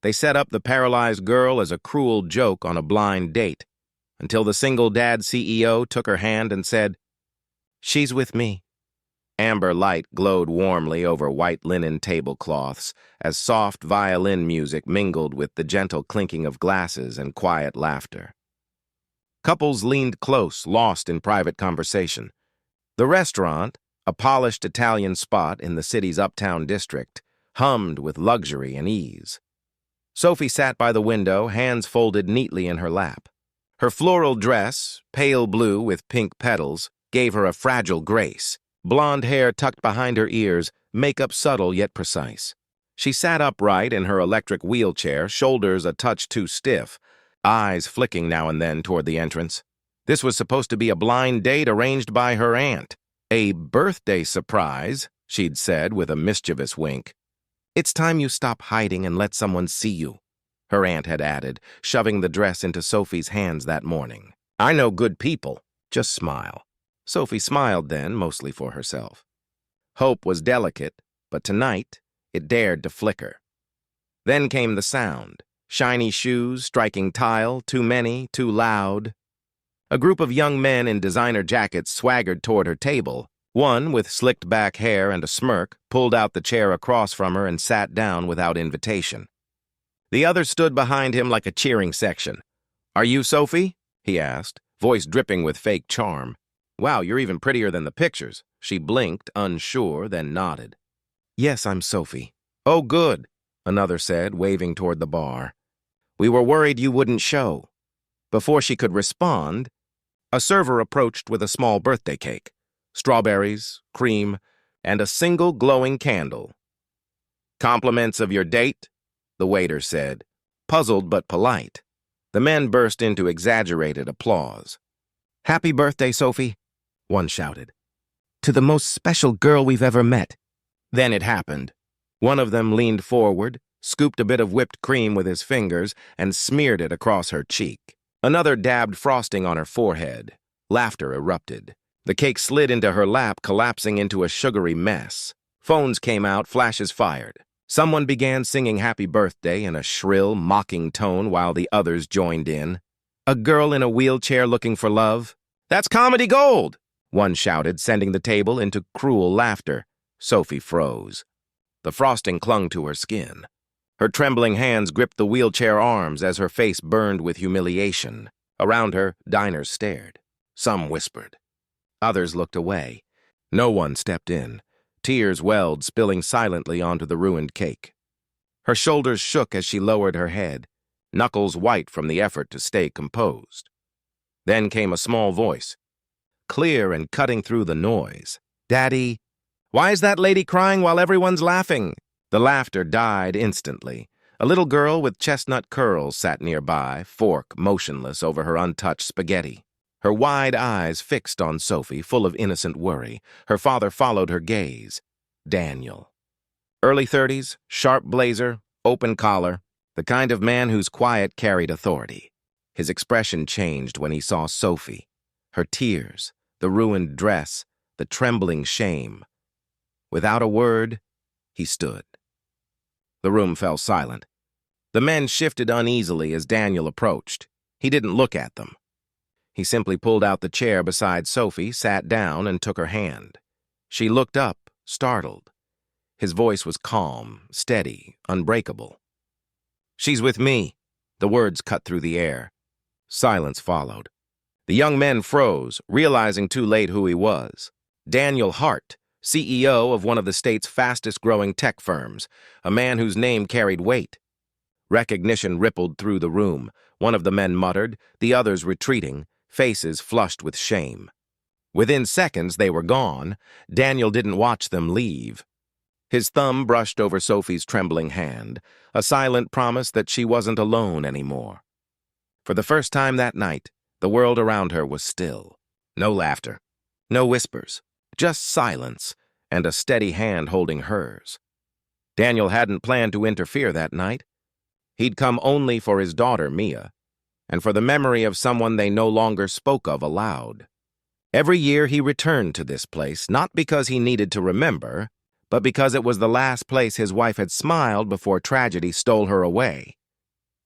They set up the paralyzed girl as a cruel joke on a blind date, until the single dad CEO took her hand and said, "She's with me." Amber light glowed warmly over white linen tablecloths as soft violin music mingled with the gentle clinking of glasses and quiet laughter. Couples leaned close, lost in private conversation. The restaurant, a polished Italian spot in the city's uptown district, hummed with luxury and ease. Sophie sat by the window, hands folded neatly in her lap. Her floral dress, pale blue with pink petals, gave her a fragile grace. Blonde hair tucked behind her ears, makeup subtle yet precise. She sat upright in her electric wheelchair, shoulders a touch too stiff, eyes flicking now and then toward the entrance. This was supposed to be a blind date arranged by her aunt. A birthday surprise, she'd said with a mischievous wink. "It's time you stop hiding and let someone see you," her aunt had added, shoving the dress into Sophie's hands that morning. "I know good people. Just smile." Sophie smiled then, mostly for herself. Hope was delicate, but tonight it dared to flicker. Then came the sound. Shiny shoes striking tile, too many, too loud. A group of young men in designer jackets swaggered toward her table. One, with slicked back hair and a smirk, pulled out the chair across from her and sat down without invitation. The other stood behind him like a cheering section. "Are you Sophie?" he asked, voice dripping with fake charm. "Wow, you're even prettier than the pictures." She blinked, unsure, then nodded. "Yes, I'm Sophie." "Oh, good," another said, waving toward the bar. "We were worried you wouldn't show." Before she could respond, a server approached with a small birthday cake, strawberries, cream, and a single glowing candle. "Compliments of your date?" the waiter said, puzzled but polite. The men burst into exaggerated applause. "Happy birthday, Sophie," one shouted. "To the most special girl we've ever met." Then it happened. One of them leaned forward, scooped a bit of whipped cream with his fingers, and smeared it across her cheek. Another dabbed frosting on her forehead. Laughter erupted. The cake slid into her lap, collapsing into a sugary mess. Phones came out, flashes fired. Someone began singing Happy Birthday in a shrill, mocking tone while the others joined in. "A girl in a wheelchair looking for love? That's comedy gold!" one shouted, sending the table into cruel laughter. Sophie froze. The frosting clung to her skin. Her trembling hands gripped the wheelchair arms as her face burned with humiliation. Around her, diners stared. Some whispered. Others looked away. No one stepped in. Tears welled, spilling silently onto the ruined cake. Her shoulders shook as she lowered her head, knuckles white from the effort to stay composed. Then came a small voice, clear and cutting through the noise. "Daddy, why is that lady crying while everyone's laughing?" The laughter died instantly. A little girl with chestnut curls sat nearby, fork motionless over her untouched spaghetti. Her wide eyes fixed on Sophie, full of innocent worry. Her father followed her gaze. Daniel. Early 30s, sharp blazer, open collar, the kind of man whose quiet carried authority. His expression changed when he saw Sophie. Her tears, the ruined dress, the trembling shame. Without a word, he stood. The room fell silent. The men shifted uneasily as Daniel approached. He didn't look at them. He simply pulled out the chair beside Sophie, sat down, and took her hand. She looked up, startled. His voice was calm, steady, unbreakable. "She's with me." The words cut through the air. Silence followed. The young men froze, realizing too late who he was. Daniel Hart, CEO of one of the state's fastest-growing tech firms, a man whose name carried weight. Recognition rippled through the room. One of the men muttered, the others retreating, faces flushed with shame. Within seconds, they were gone. Daniel didn't watch them leave. His thumb brushed over Sophie's trembling hand, a silent promise that she wasn't alone anymore. For the first time that night, the world around her was still. No laughter, no whispers, just silence and a steady hand holding hers. Daniel hadn't planned to interfere that night. He'd come only for his daughter, Mia, and for the memory of someone they no longer spoke of aloud. Every year he returned to this place, not because he needed to remember, but because it was the last place his wife had smiled before tragedy stole her away.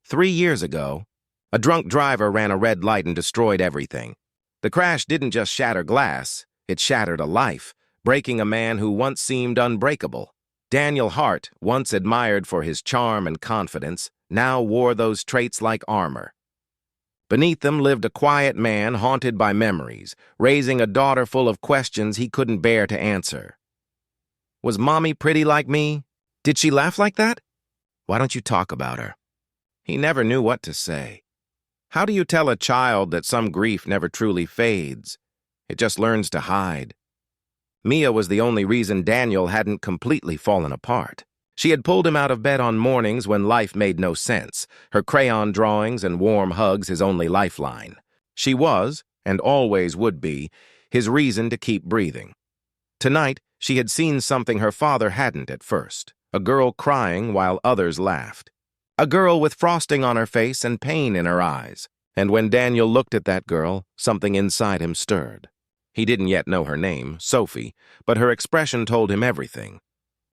3 years ago, a drunk driver ran a red light and destroyed everything. The crash didn't just shatter glass, it shattered a life, breaking a man who once seemed unbreakable. Daniel Hart, once admired for his charm and confidence, now wore those traits like armor. Beneath them lived a quiet man haunted by memories, raising a daughter full of questions he couldn't bear to answer. Was Mommy pretty like me? Did she laugh like that? Why don't you talk about her? He never knew what to say. How do you tell a child that some grief never truly fades? It just learns to hide. Mia was the only reason Daniel hadn't completely fallen apart. She had pulled him out of bed on mornings when life made no sense, her crayon drawings and warm hugs his only lifeline. She was, and always would be, his reason to keep breathing. Tonight, she had seen something her father hadn't at first, a girl crying while others laughed. A girl with frosting on her face and pain in her eyes. And when Daniel looked at that girl, something inside him stirred. He didn't yet know her name, Sophie, but her expression told him everything.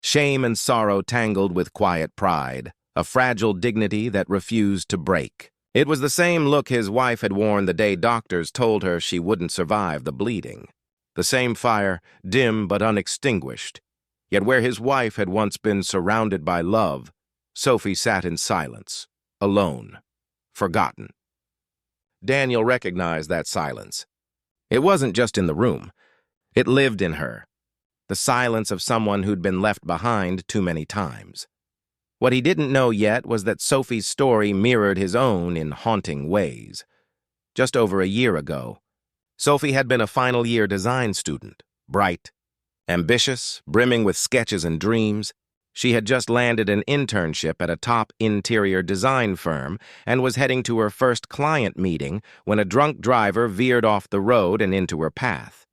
Shame and sorrow tangled with quiet pride, a fragile dignity that refused to break. It was the same look his wife had worn the day doctors told her she wouldn't survive the bleeding. The same fire, dim but unextinguished. Yet where his wife had once been surrounded by love, Sophie sat in silence, alone, forgotten. Daniel recognized that silence. It wasn't just in the room. It lived in her. The silence of someone who'd been left behind too many times. What he didn't know yet was that Sophie's story mirrored his own in haunting ways. Just over a year ago, Sophie had been a final-year design student, bright, ambitious, brimming with sketches and dreams. She had just landed an internship at a top interior design firm and was heading to her first client meeting when a drunk driver veered off the road and into her path.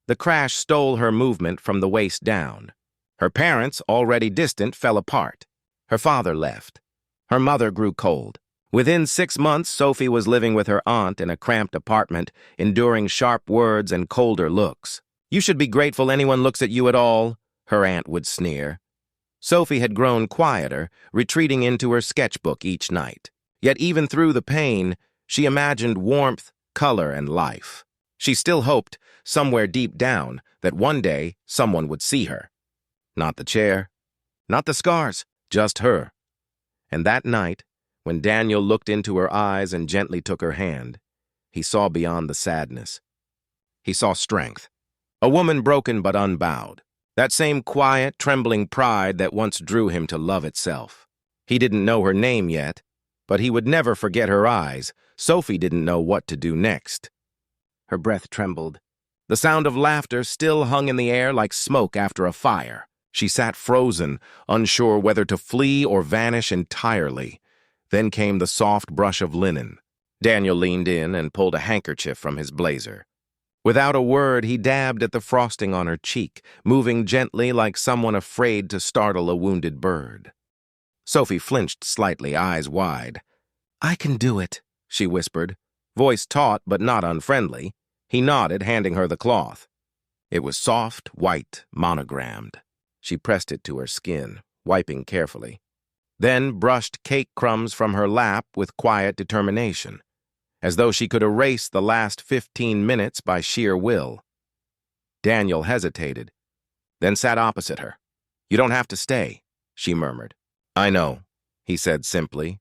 The crash stole her movement from the waist down. Her parents, already distant, fell apart. Her father left. Her mother grew cold. Within 6 months, Sophie was living with her aunt in a cramped apartment, enduring sharp words and colder looks. "You should be grateful anyone looks at you at all," her aunt would sneer. Sophie had grown quieter, retreating into her sketchbook each night. Yet even through the pain, she imagined warmth, color, and life. She still hoped, somewhere deep down, that one day someone would see her. Not the chair, not the scars, just her. And that night, when Daniel looked into her eyes and gently took her hand, he saw beyond the sadness. He saw strength. A woman broken but unbowed. That same quiet, trembling pride that once drew him to love itself. He didn't know her name yet, but he would never forget her eyes. Sophie didn't know what to do next. Her breath trembled. The sound of laughter still hung in the air like smoke after a fire. She sat frozen, unsure whether to flee or vanish entirely. Then came the soft brush of linen. Daniel leaned in and pulled a handkerchief from his blazer. Without a word, he dabbed at the frosting on her cheek, moving gently like someone afraid to startle a wounded bird. Sophie flinched slightly, eyes wide. "I can do it," she whispered, voice taut but not unfriendly. He nodded, handing her the cloth. It was soft, white, monogrammed. She pressed it to her skin, wiping carefully, then brushed cake crumbs from her lap with quiet determination, as though she could erase the last 15 minutes by sheer will. Daniel hesitated, then sat opposite her. "You don't have to stay," she murmured. "I know," he said simply.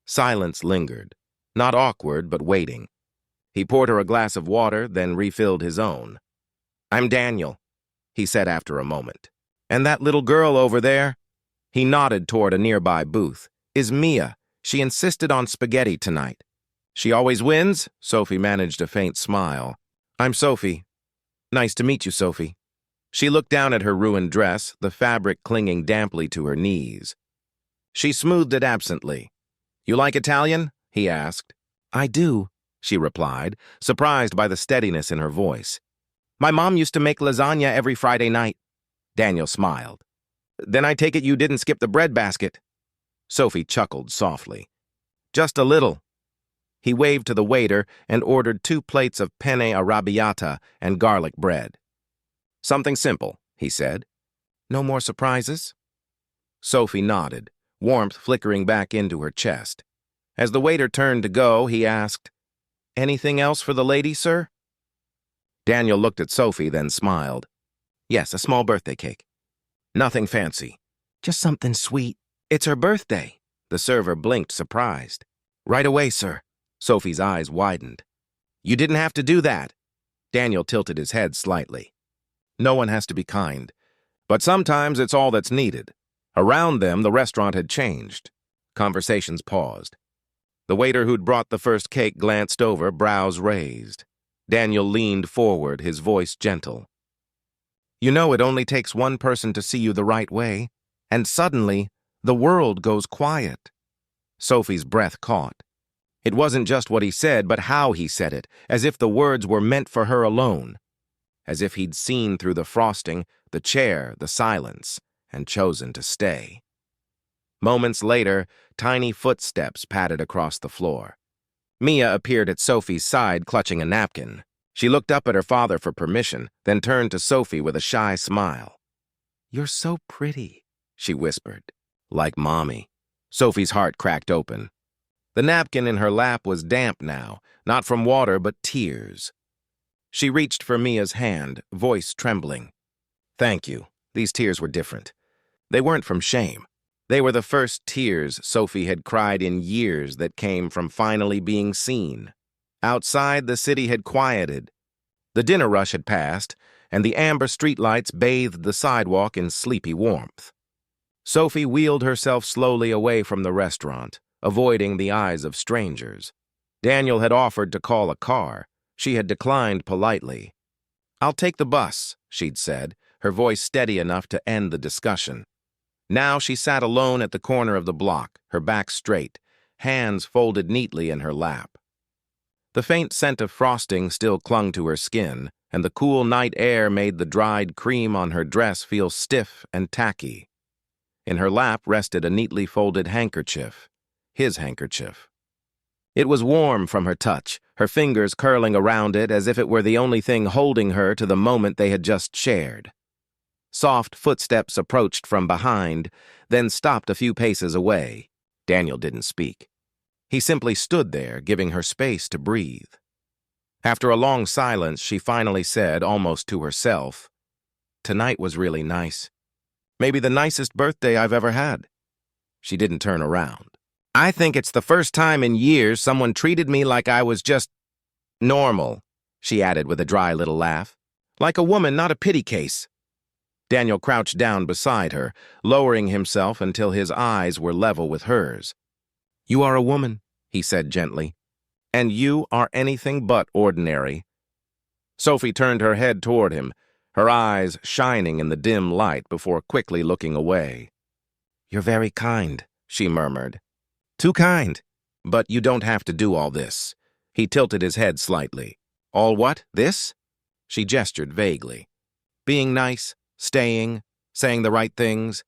Silence lingered, not awkward but waiting. He poured her a glass of water, then refilled his own. "I'm Daniel," he said after a moment. "And that little girl over there," he nodded toward a nearby booth, "is Mia. She insisted on spaghetti tonight." "She always wins?" Sophie managed a faint smile. "I'm Sophie. Nice to meet you, Sophie." She looked down at her ruined dress, the fabric clinging damply to her knees. She smoothed it absently. "You like Italian?" he asked. "I do," she replied, surprised by the steadiness in her voice. "My mom used to make lasagna every Friday night." Daniel smiled. "Then I take it you didn't skip the bread basket." Sophie chuckled softly. "Just a little." He waved to the waiter and ordered 2 plates of penne arrabbiata and garlic bread. "Something simple," he said. No more surprises? Sophie nodded, warmth flickering back into her chest. As the waiter turned to go, he asked, "Anything else for the lady, sir?" Daniel looked at Sophie, then smiled. "Yes, a small birthday cake. Nothing fancy. Just something sweet. It's her birthday." The server blinked, surprised. "Right away, sir." Sophie's eyes widened. "You didn't have to do that." Daniel tilted his head slightly. No one has to be kind, but sometimes it's all that's needed. Around them, the restaurant had changed. Conversations paused. The waiter who'd brought the first cake glanced over, brows raised. Daniel leaned forward, his voice gentle. "You know, it only takes one person to see you the right way, and suddenly, the world goes quiet." Sophie's breath caught. It wasn't just what he said, but how he said it, as if the words were meant for her alone. As if he'd seen through the frosting, the chair, the silence, and chosen to stay. Moments later, tiny footsteps padded across the floor. Mia appeared at Sophie's side, clutching a napkin. She looked up at her father for permission, then turned to Sophie with a shy smile. "You're so pretty," she whispered. "Like Mommy." Sophie's heart cracked open. The napkin in her lap was damp now, not from water but tears. She reached for Mia's hand, voice trembling. "Thank you." These tears were different. They weren't from shame. They were the first tears Sophie had cried in years that came from finally being seen. Outside, the city had quieted. The dinner rush had passed, and the amber streetlights bathed the sidewalk in sleepy warmth. Sophie wheeled herself slowly away from the restaurant, avoiding the eyes of strangers. Daniel had offered to call a car. She had declined politely. "I'll take the bus," she'd said, her voice steady enough to end the discussion. Now she sat alone at the corner of the block, her back straight, hands folded neatly in her lap. The faint scent of frosting still clung to her skin, and the cool night air made the dried cream on her dress feel stiff and tacky. In her lap rested a neatly folded handkerchief, his handkerchief. It was warm from her touch, her fingers curling around it as if it were the only thing holding her to the moment they had just shared. Soft footsteps approached from behind, then stopped a few paces away. Daniel didn't speak. He simply stood there, giving her space to breathe. After a long silence, she finally said, almost to herself, "Tonight was really nice. Maybe the nicest birthday I've ever had." She didn't turn around. "I think it's the first time in years someone treated me like I was just normal," she added with a dry little laugh. "Like a woman, not a pity case." Daniel crouched down beside her, lowering himself until his eyes were level with hers. "You are a woman," he said gently, "and you are anything but ordinary." Sophie turned her head toward him, her eyes shining in the dim light before quickly looking away. "You're very kind," she murmured. "Too kind. But you don't have to do all this." He tilted his head slightly. "All what? This?" She gestured vaguely. "Being nice, staying, saying the right things,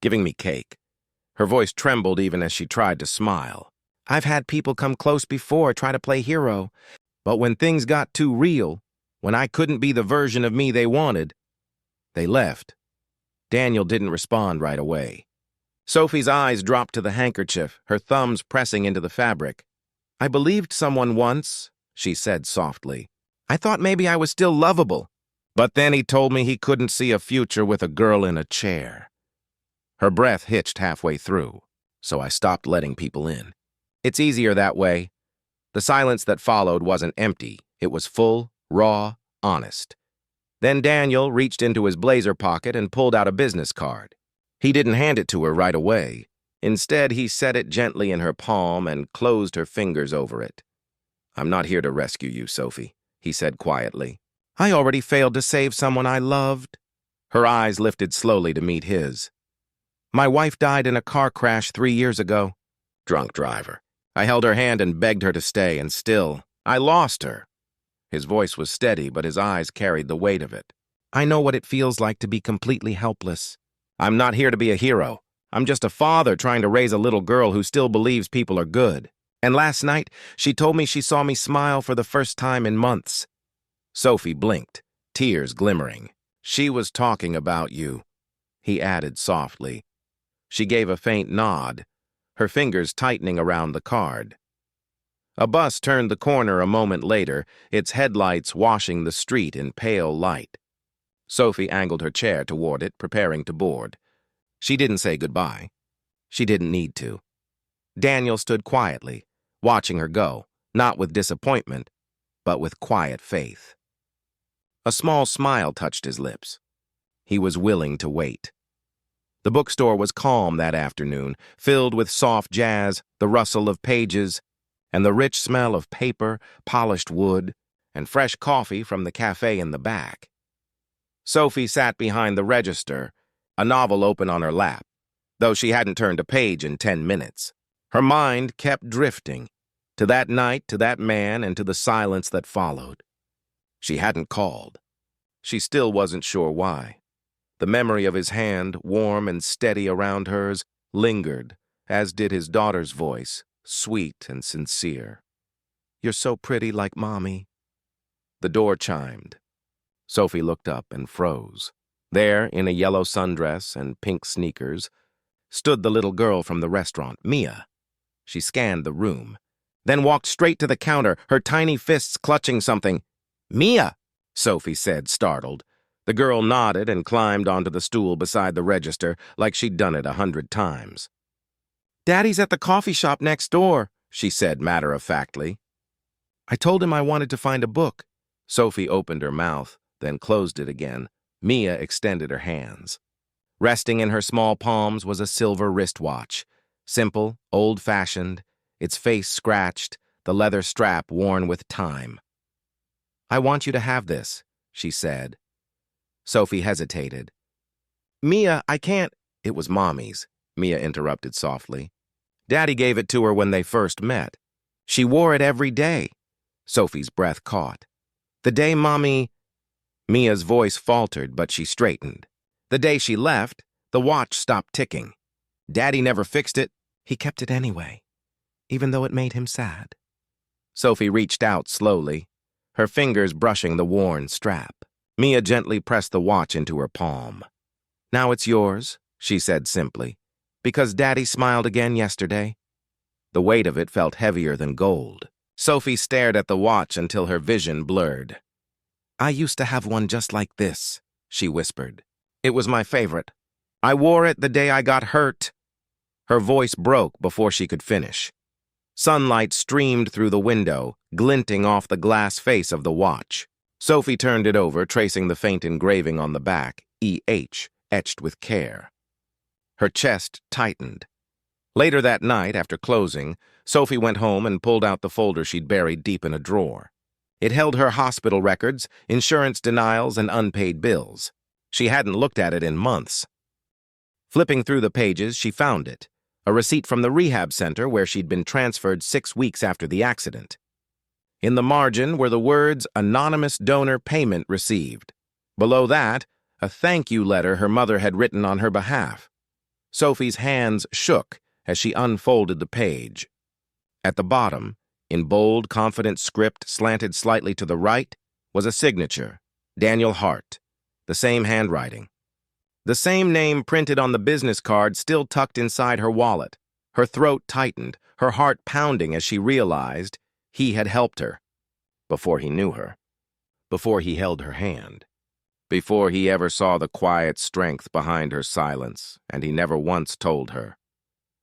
giving me cake." Her voice trembled even as she tried to smile. "I've had people come close before, try to play hero. But when things got too real, when I couldn't be the version of me they wanted, they left." Daniel didn't respond right away. Sophie's eyes dropped to the handkerchief, her thumbs pressing into the fabric. "I believed someone once," she said softly. "I thought maybe I was still lovable. But then he told me he couldn't see a future with a girl in a chair." Her breath hitched halfway through, so I stopped letting people in. It's easier that way. The silence that followed wasn't empty. It was full, raw, honest. Then Daniel reached into his blazer pocket and pulled out a business card. He didn't hand it to her right away. Instead, he set it gently in her palm and closed her fingers over it. "I'm not here to rescue you, Sophie," he said quietly. "I already failed to save someone I loved." Her eyes lifted slowly to meet his. "My wife died in a car crash 3 years ago." Drunk driver. I held her hand and begged her to stay, and still, I lost her. His voice was steady, but his eyes carried the weight of it. "I know what it feels like to be completely helpless. I'm not here to be a hero. I'm just a father trying to raise a little girl who still believes people are good. And last night, she told me she saw me smile for the first time in months." Sophie blinked, tears glimmering. "She was talking about you." he added softly. She gave a faint nod, her fingers tightening around the card. A bus turned the corner a moment later, its headlights washing the street in pale light. Sophie angled her chair toward it, preparing to board. She didn't say goodbye. She didn't need to. Daniel stood quietly, watching her go, not with disappointment, but with quiet faith. A small smile touched his lips. He was willing to wait. The bookstore was calm that afternoon, filled with soft jazz, the rustle of pages, and the rich smell of paper, polished wood, and fresh coffee from the cafe in the back. Sophie sat behind the register, a novel open on her lap, though she hadn't turned a page in 10 minutes. Her mind kept drifting, to that night, to that man, and to the silence that followed. She hadn't called. She still wasn't sure why. The memory of his hand, warm and steady around hers, lingered, as did his daughter's voice, sweet and sincere. "You're so pretty like Mommy." The door chimed. Sophie looked up and froze. There, in a yellow sundress and pink sneakers, stood the little girl from the restaurant, Mia. She scanned the room, then walked straight to the counter, her tiny fists clutching something. "Mia!" Sophie said, startled. The girl nodded and climbed onto the stool beside the register like she'd done it 100 times. "Daddy's at the coffee shop next door," she said matter-of-factly. "I told him I wanted to find a book." Sophie opened her mouth, then closed it again. Mia extended her hands. Resting in her small palms was a silver wristwatch, simple, old-fashioned, its face scratched, the leather strap worn with time. "I want you to have this," she said. Sophie hesitated. "Mia, I can't—" "It was Mommy's," Mia interrupted softly. "Daddy gave it to her when they first met. She wore it every day." Sophie's breath caught. "The day Mommy—" Mia's voice faltered, but she straightened. "The day she left, the watch stopped ticking. Daddy never fixed it. He kept it anyway, even though it made him sad." Sophie reached out slowly, her fingers brushing the worn strap. Mia gently pressed the watch into her palm. "Now it's yours," she said simply, "because Daddy smiled again yesterday." The weight of it felt heavier than gold. Sophie stared at the watch until her vision blurred. "I used to have one just like this," she whispered. "It was my favorite. I wore it the day I got hurt." Her voice broke before she could finish. Sunlight streamed through the window, glinting off the glass face of the watch. Sophie turned it over, tracing the faint engraving on the back, E.H., etched with care. Her chest tightened. Later that night, after closing, Sophie went home and pulled out the folder she'd buried deep in a drawer. It held her hospital records, insurance denials, and unpaid bills. She hadn't looked at it in months. Flipping through the pages, she found it, a receipt from the rehab center where she'd been transferred 6 weeks after the accident. In the margin were the words, "Anonymous donor payment received." Below that, a thank you letter her mother had written on her behalf. Sophie's hands shook as she unfolded the page. At the bottom, in bold, confident script slanted slightly to the right, was a signature, Daniel Hart, the same handwriting. The same name printed on the business card still tucked inside her wallet. Her throat tightened, her heart pounding as she realized he had helped her. Before he knew her. Before he held her hand. Before he ever saw the quiet strength behind her silence, and he never once told her.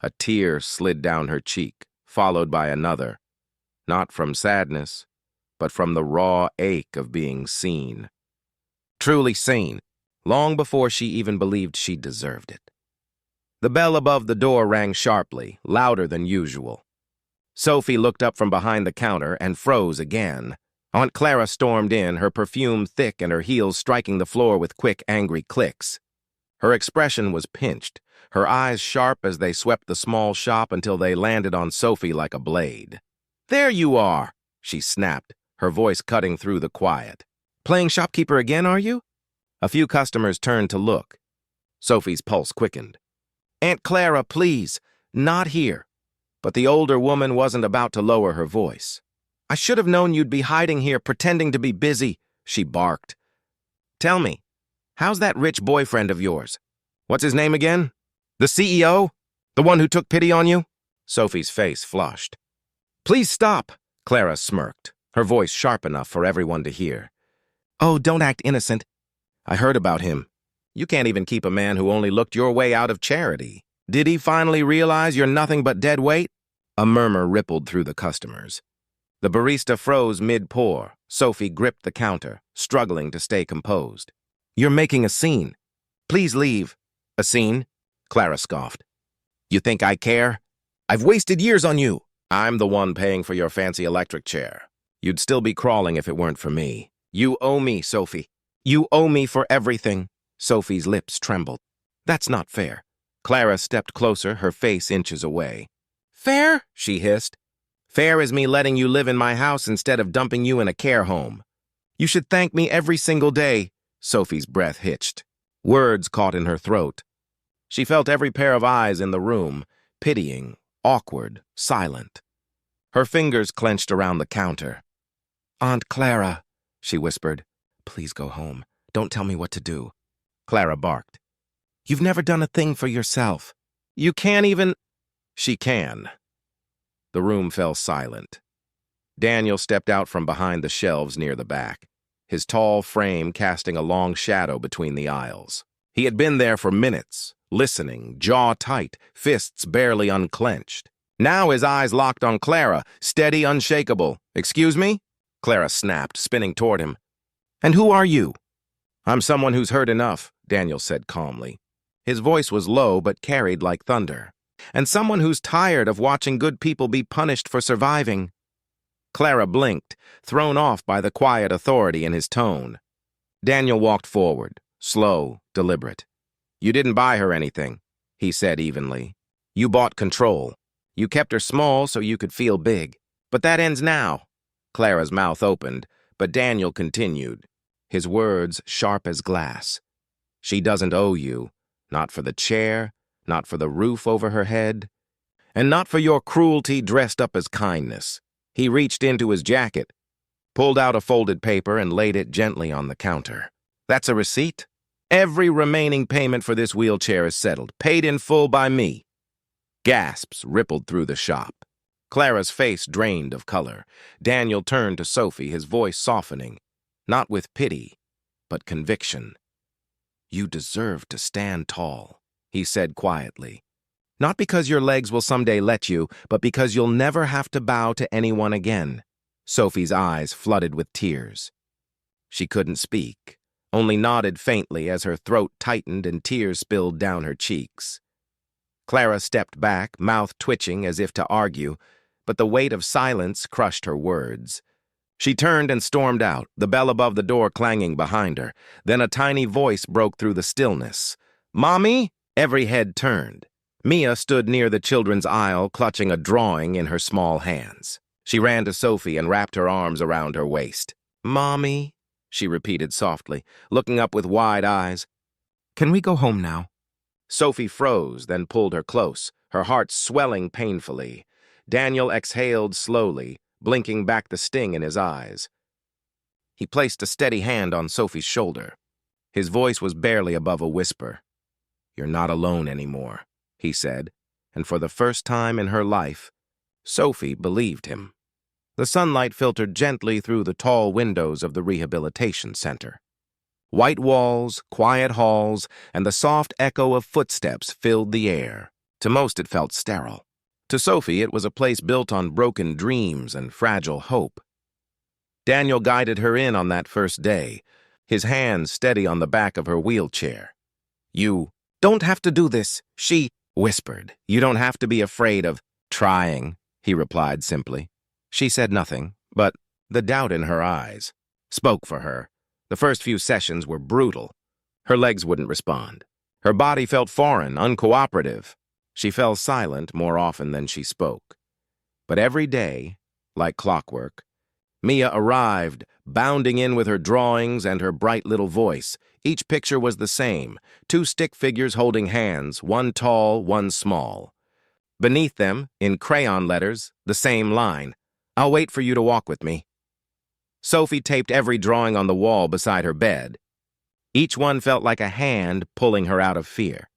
A tear slid down her cheek, followed by another. Not from sadness, but from the raw ache of being seen. Truly seen, long before she even believed she deserved it. The bell above the door rang sharply, louder than usual. Sophie looked up from behind the counter and froze again. Aunt Clara stormed in, her perfume thick and her heels striking the floor with quick, angry clicks. Her expression was pinched, her eyes sharp as they swept the small shop until they landed on Sophie like a blade. "There you are," she snapped, her voice cutting through the quiet. "Playing shopkeeper again, are you?" A few customers turned to look. Sophie's pulse quickened. "Aunt Clara, please, not here." But the older woman wasn't about to lower her voice. "I should have known you'd be hiding here, pretending to be busy," she barked. "Tell me, how's that rich boyfriend of yours? What's his name again? The CEO? The one who took pity on you? Sophie's face flushed. Please stop, Clara smirked, her voice sharp enough for everyone to hear. Oh, don't act innocent. I heard about him. You can't even keep a man who only looked your way out of charity. Did he finally realize you're nothing but dead weight? A murmur rippled through the customers. The barista froze mid-pour. Sophie gripped the counter, struggling to stay composed. You're making a scene. Please leave. A scene? Clara scoffed. You think I care? I've wasted years on you. I'm the one paying for your fancy electric chair. You'd still be crawling if it weren't for me. You owe me, Sophie. You owe me for everything. Sophie's lips trembled. That's not fair. Clara stepped closer, her face inches away. Fair? She hissed. Fair is me letting you live in my house instead of dumping you in a care home. You should thank me every single day. Sophie's breath hitched. Words caught in her throat. She felt every pair of eyes in the room, pitying, awkward, silent. Her fingers clenched around the counter. Aunt Clara, she whispered, please go home. Don't tell me what to do. Clara barked. You've never done a thing for yourself. You can't even... She can. The room fell silent. Daniel stepped out from behind the shelves near the back, his tall frame casting a long shadow between the aisles. He had been there for minutes, listening, jaw tight, fists barely unclenched. Now his eyes locked on Clara, steady, unshakable. Excuse me? Clara snapped, spinning toward him. And who are you? I'm someone who's heard enough, Daniel said calmly. His voice was low but carried like thunder. And someone who's tired of watching good people be punished for surviving. Clara blinked, thrown off by the quiet authority in his tone. Daniel walked forward, slow, deliberate. You didn't buy her anything, he said evenly. You bought control. You kept her small so you could feel big. But that ends now. Clara's mouth opened, but Daniel continued, his words sharp as glass. She doesn't owe you, not for the chair, not for the roof over her head, and not for your cruelty dressed up as kindness. He reached into his jacket, pulled out a folded paper and laid it gently on the counter. That's a receipt. Every remaining payment for this wheelchair is settled, paid in full by me. Gasps rippled through the shop. Clara's face drained of color. Daniel turned to Sophie, his voice softening, not with pity, but conviction. You deserve to stand tall, he said quietly. Not because your legs will someday let you, but because you'll never have to bow to anyone again. Sophie's eyes flooded with tears. She couldn't speak, only nodded faintly as her throat tightened and tears spilled down her cheeks. Clara stepped back, mouth twitching as if to argue, but the weight of silence crushed her words. She turned and stormed out, the bell above the door clanging behind her. Then a tiny voice broke through the stillness. Mommy? Every head turned. Mia stood near the children's aisle, clutching a drawing in her small hands. She ran to Sophie and wrapped her arms around her waist. Mommy, she repeated softly, looking up with wide eyes. Can we go home now? Sophie froze, then pulled her close, her heart swelling painfully. Daniel exhaled slowly, blinking back the sting in his eyes. He placed a steady hand on Sophie's shoulder. His voice was barely above a whisper. You're not alone anymore, he said, and for the first time in her life, Sophie believed him. The sunlight filtered gently through the tall windows of the rehabilitation center. White walls, quiet halls, and the soft echo of footsteps filled the air. To most it felt sterile. To Sophie it was a place built on broken dreams and fragile hope. Daniel guided her in on that first day, his hand steady on the back of her wheelchair. You don't have to do this, she whispered. You don't have to be afraid of trying, he replied simply. She said nothing, but the doubt in her eyes spoke for her. The first few sessions were brutal. Her legs wouldn't respond. Her body felt foreign, uncooperative. She fell silent more often than she spoke. But every day, like clockwork, Mia arrived, bounding in with her drawings and her bright little voice. Each picture was the same, 2 stick figures holding hands, one tall, one small. Beneath them, in crayon letters, the same line, I'll wait for you to walk with me. Sophie taped every drawing on the wall beside her bed. Each one felt like a hand pulling her out of fear.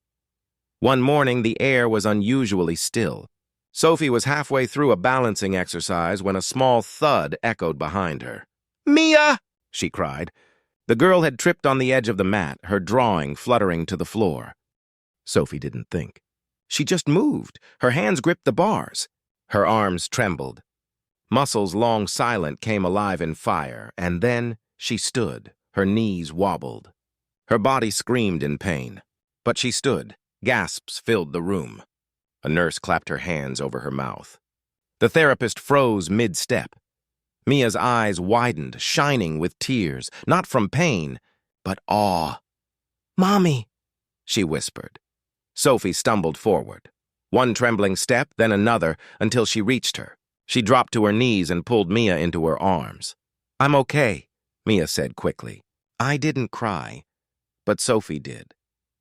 One morning, the air was unusually still. Sophie was halfway through a balancing exercise when a small thud echoed behind her. "Mia!" she cried. The girl had tripped on the edge of the mat, her drawing fluttering to the floor. Sophie didn't think. She just moved. Her hands gripped the bars. Her arms trembled. Muscles long silent came alive in fire, and then she stood. Her knees wobbled. Her body screamed in pain. But she stood. Gasps filled the room. A nurse clapped her hands over her mouth. The therapist froze mid-step. Mia's eyes widened, shining with tears, not from pain, but awe. "Mommy," she whispered. Sophie stumbled forward. One trembling step, then another, until she reached her. She dropped to her knees and pulled Mia into her arms. "I'm okay," Mia said quickly. "I didn't cry." But Sophie did,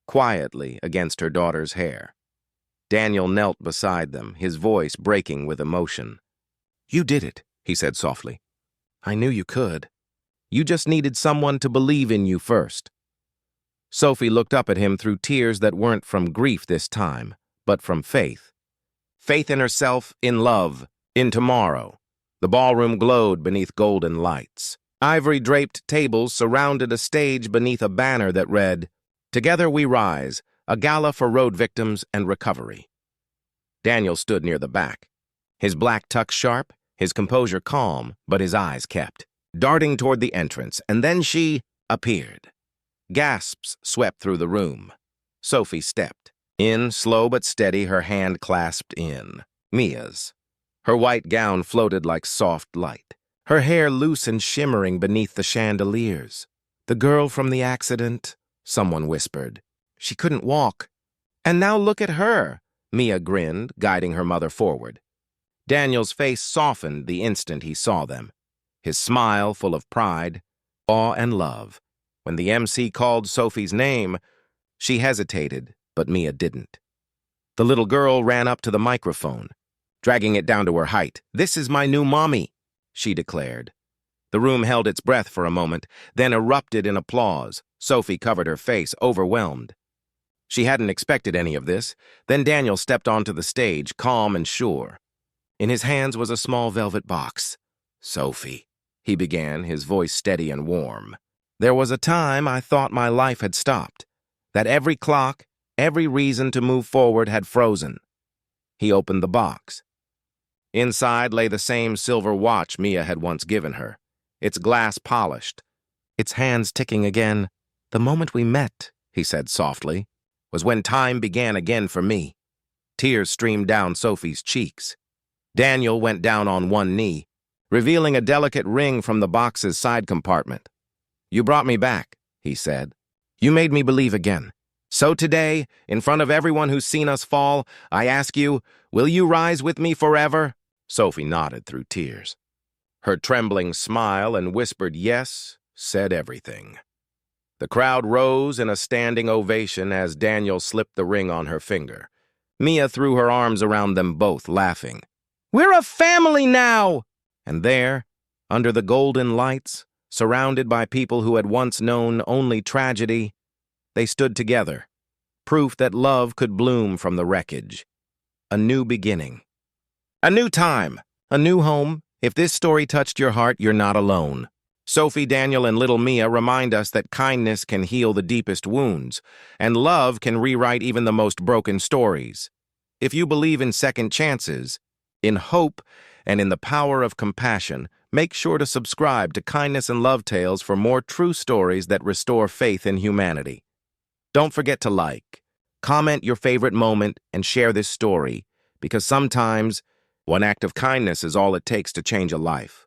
quietly against her daughter's hair. Daniel knelt beside them, his voice breaking with emotion. "You did it," he said softly. "I knew you could. You just needed someone to believe in you first." Sophie looked up at him through tears that weren't from grief this time, but from faith. Faith in herself, in love, in tomorrow. The ballroom glowed beneath golden lights. Ivory-draped tables surrounded a stage beneath a banner that read, "Together we rise, a gala for road victims and recovery." Daniel stood near the back, his black tux sharp, his composure calm, but his eyes kept, darting toward the entrance, and then she appeared. Gasps swept through the room. Sophie stepped. In, slow but steady, her hand clasped in Mia's. Her white gown floated like soft light, her hair loose and shimmering beneath the chandeliers. "The girl from the accident," someone whispered. "She couldn't walk. And now look at her," Mia grinned, guiding her mother forward. Daniel's face softened the instant he saw them, his smile full of pride, awe, and love. When the MC called Sophie's name, she hesitated, but Mia didn't. The little girl ran up to the microphone, dragging it down to her height. "This is my new mommy," she declared. The room held its breath for a moment, then erupted in applause. Sophie covered her face, overwhelmed. She hadn't expected any of this. Then Daniel stepped onto the stage, calm and sure. In his hands was a small velvet box. "Sophie," he began, his voice steady and warm. "There was a time I thought my life had stopped, that every clock, every reason to move forward had frozen." He opened the box. Inside lay the same silver watch Mia had once given her, its glass polished, its hands ticking again. "The moment we met," he said softly, "was when time began again for me." Tears streamed down Sophie's cheeks. Daniel went down on one knee, revealing a delicate ring from the box's side compartment. "You brought me back," he said. "You made me believe again. So today, in front of everyone who's seen us fall, I ask you, will you rise with me forever?" Sophie nodded through tears. Her trembling smile and whispered yes said everything. The crowd rose in a standing ovation as Daniel slipped the ring on her finger. Mia threw her arms around them both, laughing. "We're a family now!" And there, under the golden lights, surrounded by people who had once known only tragedy, they stood together, proof that love could bloom from the wreckage. A new beginning. A new time. A new home. If this story touched your heart, you're not alone. Sophie, Daniel, and little Mia remind us that kindness can heal the deepest wounds, and love can rewrite even the most broken stories. If you believe in second chances, in hope, and in the power of compassion, make sure to subscribe to Kindness and Love Tales for more true stories that restore faith in humanity. Don't forget to like, comment your favorite moment, and share this story, because sometimes one act of kindness is all it takes to change a life.